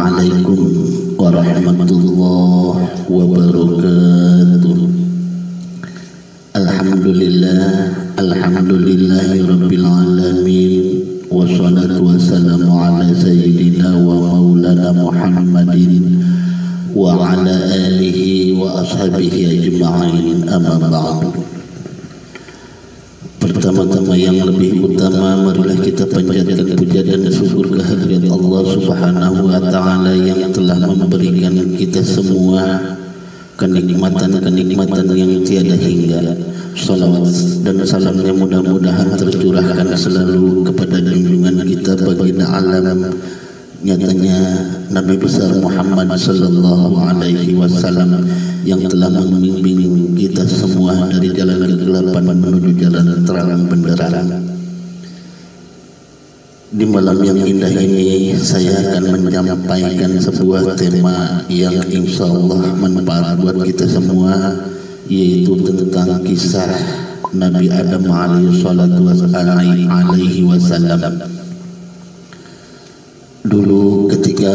Assalamualaikum warahmatullahi wabarakatuh. Alhamdulillahi rabbil alamin. Wassalatu wassalamu ala sayyidina wa maulana Muhammadin wa ala alihi wa ashabihi ajma'in, amma ba'du. Pertama-tama yang lebih utama, marilah kita panjatkan puja dan syukur kehadirat Allah Subhanahu wa Ta'ala yang telah memberikan kita semua kenikmatan-kenikmatan yang tiada hingga. Salawat dan salamnya mudah-mudahan tercurahkan selalu kepada junjungan kita baginda alam nyatanya Nabi besar Muhammad sallallahu alaihi wasallam yang telah membimbing kita semua dari jalan kegelapan menuju jalan terang benderang. Di malam yang indah ini saya akan menyampaikan sebuah tema yang insya Allah manfaat buat kita semua, yaitu tentang kisah Nabi Adam alaihi wasallam. Dulu ketika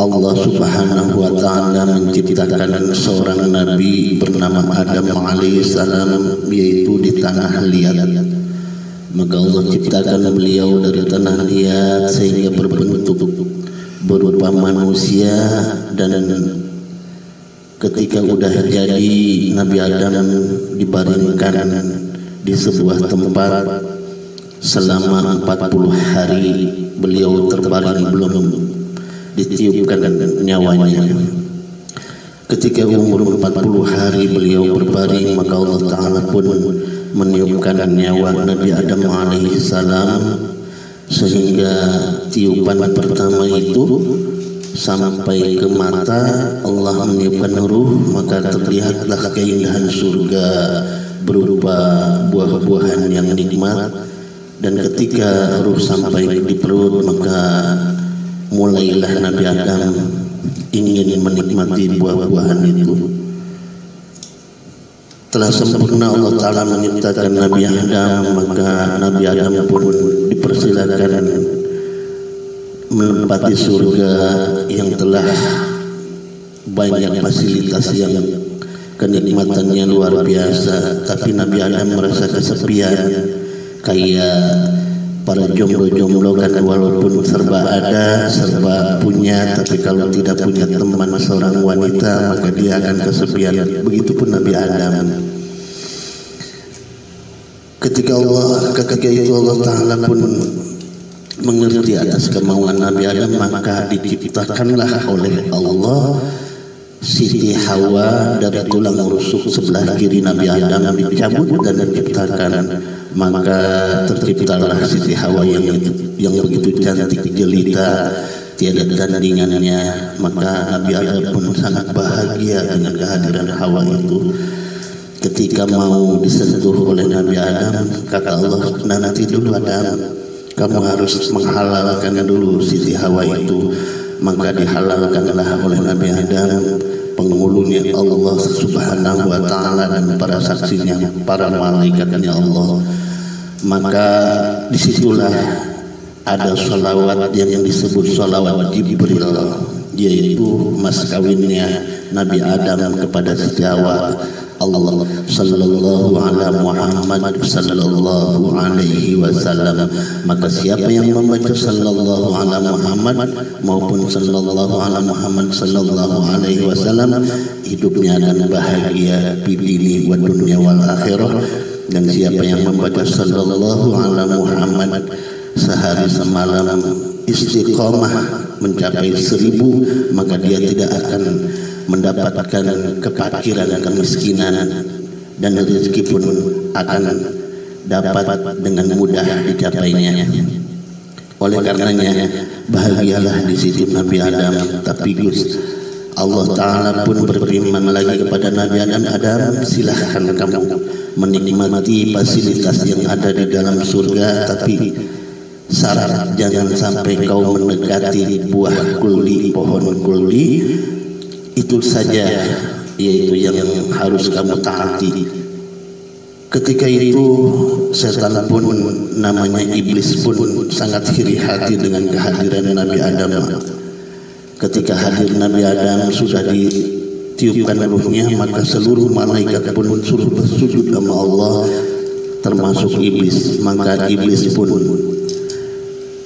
Allah Subhanahu wa Ta'ala menciptakan seorang nabi bernama Adam alaihissalam, yaitu di tanah liat, maka Allah ciptakan beliau dari tanah liat sehingga berbentuk berupa manusia. Dan ketika udah jadi, Nabi Adam dibaringkan di sebuah tempat selama 40 hari. Beliau terbaring, belum ditiupkan nyawanya. Ketika umur 40 hari beliau berbaring, maka Allah Ta'ala pun meniupkan nyawa Nabi Adam alaihissalam, sehingga tiupan pertama itu sampai ke mata Allah meniupkan ruh, maka terlihatlah keindahan surga berupa buah-buahan yang nikmat. Dan ketika ruh sampai di perut, maka mulailah Nabi Adam ingin menikmati buah-buahan itu. Telah sempurna Allah Ta'ala menciptakan Nabi Adam, maka Nabi Adam pun dipersilakan menempati surga yang telah banyak fasilitas yang kenikmatannya luar biasa. Tapi Nabi Adam merasa kesepian, kayak para jomblo-jomblo kan, walaupun serba ada, serba punya, tapi kalau tidak punya teman seorang wanita, maka dia akan kesepian. Begitupun Nabi Adam. Ketika itu Allah Ta'ala pun mengerti atas kemauan Nabi Adam, maka diciptakanlah oleh Allah Siti Hawa dari tulang rusuk sebelah kiri Nabi Adam, dicabut dan diciptakan. Maka terciptalah Siti Hawa yang begitu cantik jelita, tiada tandingannya. Maka Nabi Adam pun sangat bahagia dengan kehadiran Hawa itu. Ketika mau disentuh oleh Nabi Adam, kata Allah, nanti dulu Adam, kamu harus menghalalkan dulu Siti Hawa itu. Maka dihalalkanlah oleh Nabi Adam, penghulunya Allah Subhanahu wa Ta'ala dan para saksinya, para malaikatnya Allah. Maka disitulah ada salawat yang disebut salawat Jibril, yaitu mas kawinnya Nabi Adam kepada Siti Hawa. Allah sallallahu ala Muhammad sallallahu alaihi wasallam. Maka siapa yang membaca sallallahu ala Muhammad maupun sallallahu ala Muhammad sallallahu alaihi wasallam, hidupnya akan bahagia di dunia wa dunia wal akhirah. Dan siapa yang membaca sallallahu ala Muhammad sehari semalam istiqomah mencapai 1000, maka dia tidak akan mendapatkan kefakiran dan kemiskinan, dan rezeki pun akan dapat dengan mudah dicapainya. Oleh karenanya bahagialah di situ Nabi Adam. Tapi Allah Ta'ala pun berfirman lagi kepada Nabi Adam, silahkan kamu menikmati fasilitas yang ada di dalam surga, tapi syarat jangan sampai kau mendekati buah kuldi, pohon kuldi. Itu saja, yaitu yang harus kamu taati. Ketika itu setan pun, namanya iblis pun, sangat iri hati dengan kehadiran Nabi Adam. ketika hadir Nabi Adam sudah ditiupkan ruhnya, maka seluruh malaikat pun suruh bersujud sama Allah, termasuk iblis. Maka iblis pun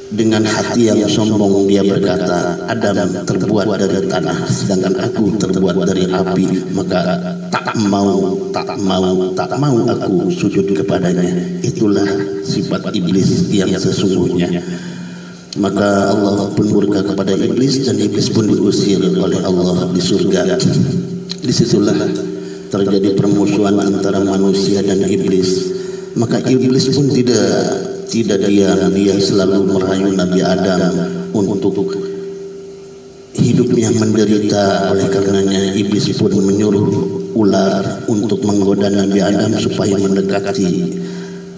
dengan hati yang sombong dia berkata, Adam terbuat dari tanah, sedangkan aku terbuat dari api, maka tak mau aku sujud kepadanya. Itulah sifat iblis yang sesungguhnya. Maka Allah pun murka kepada iblis, dan iblis pun diusir oleh Allah di surga. Disitulah terjadi permusuhan antara manusia dan iblis. Maka iblis pun tidak diam, dia selalu merayu Nabi Adam untuk hidup yang menderita. Oleh karenanya iblis pun menyuruh ular untuk menggoda Nabi Adam supaya mendekati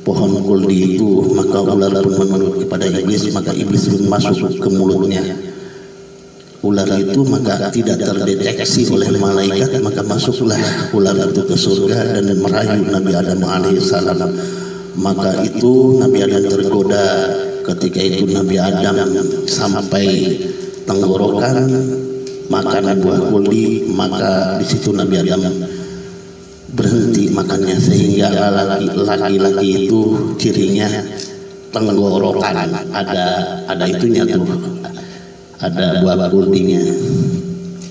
pohon kuldi itu. Maka ular pun menurut kepada iblis, maka iblis pun masuk ke mulutnya ular itu, maka tidak terdeteksi oleh malaikat, maka masuklah ular itu ke surga dan merayu Nabi Adam alaihissalam. Maka itu Nabi Adam tergoda. Ketika itu Nabi Adam sampai tenggorokan makan buah kuldi, maka di situ Nabi Adam berhenti makannya, sehingga laki-laki itu cirinya tenggorokan, ada itunya tuh, ada buah kuldinya.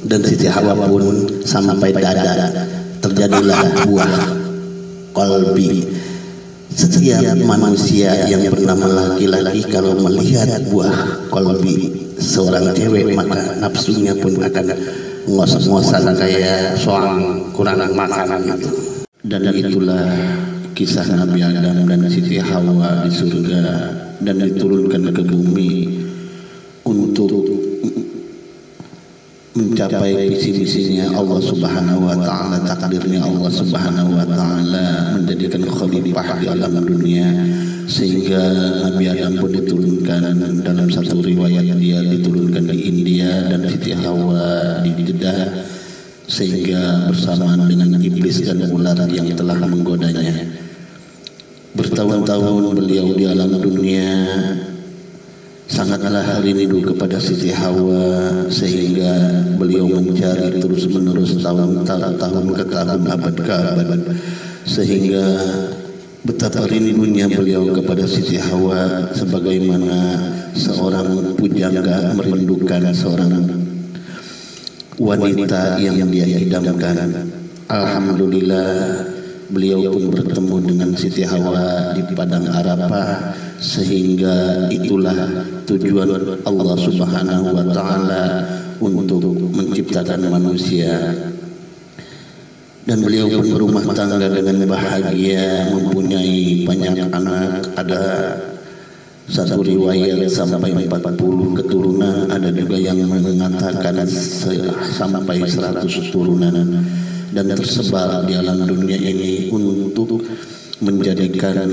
Dan Siti Hawa pun sampai dada, terjadilah buah qalbi. Setiap manusia yang bernama laki-laki kalau melihat buah qalbi seorang cewek, maka nafsunya pun akan ngos-ngosan kayak soang kurang makanan itu. Dan itulah kisah Nabi Adam dan Siti Hawa di surga dan diturunkan ke bumi untuk mencapai visi-misinya Allah Subhanahu wa taala, takdirnya Allah Subhanahu wa taala menjadikan khalifah di alam dunia. Sehingga Nabi Adam pun diturunkan, dalam satu riwayat dia diturunkan di India dan Siti Hawa di Jeddah, sehingga bersamaan dengan iblis dan ular yang telah menggodanya. Bertahun-tahun beliau di alam dunia sangatlah rindu kepada Siti Hawa, sehingga beliau mencari terus-menerus tahun ke tahun, abad ke abad, sehingga betapa rindunya beliau kepada Siti Hawa, sebagaimana seorang pujangga merindukan seorang wanita yang dia idamkan. Alhamdulillah beliau pun bertemu dengan Siti Hawa di padang Arafah, sehingga itulah tujuan Allah Subhanahu wa taala untuk menciptakan manusia. Dan beliau pun berumah tangga dengan bahagia, mempunyai banyak anak. Ada satu riwayat sampai 40 keturunan, ada juga yang mengatakan sampai 100 turunan, dan tersebar di alam dunia ini untuk menjadikan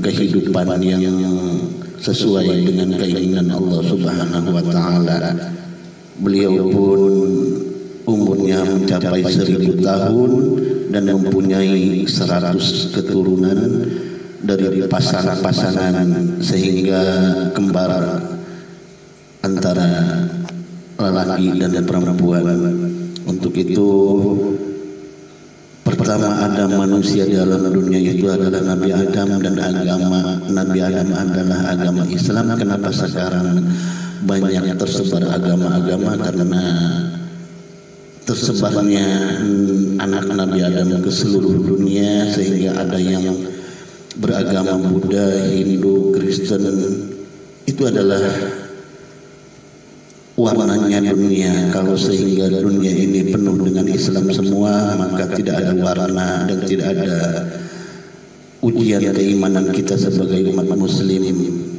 kehidupan yang sesuai dengan keinginan Allah Subhanahu wa taala. Beliau pun umurnya mencapai 1000 tahun dan mempunyai 100 keturunan dari pasangan-pasangan, sehingga kembar antara lelaki dan perempuan. Untuk itu pertama ada manusia di alam dunia itu adalah Nabi Adam, dan agama Nabi Adam adalah agama Islam. Kenapa sekarang banyak tersebar agama-agama? Karena tersebarnya anak Nabi Adam ke seluruh dunia, sehingga ada yang beragama Buddha, Hindu, Kristen. Itu adalah warnanya dunia. Kalau sehingga dunia ini penuh dengan Islam semua, maka tidak ada warna dan tidak ada ujian keimanan kita sebagai umat muslim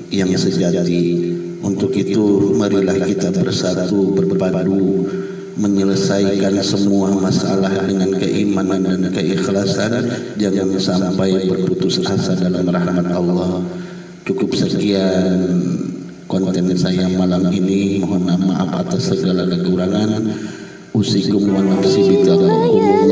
yang sejati. Untuk itu marilah kita bersatu, berpadu, menyelesaikan semua masalah dengan keimanan dan keikhlasan. Jangan sampai berputus asa dalam rahmat Allah. Cukup sekian konten saya malam ini. Mohon maaf atas segala kekurangan. Usikum wa nafsi bitaqwallah.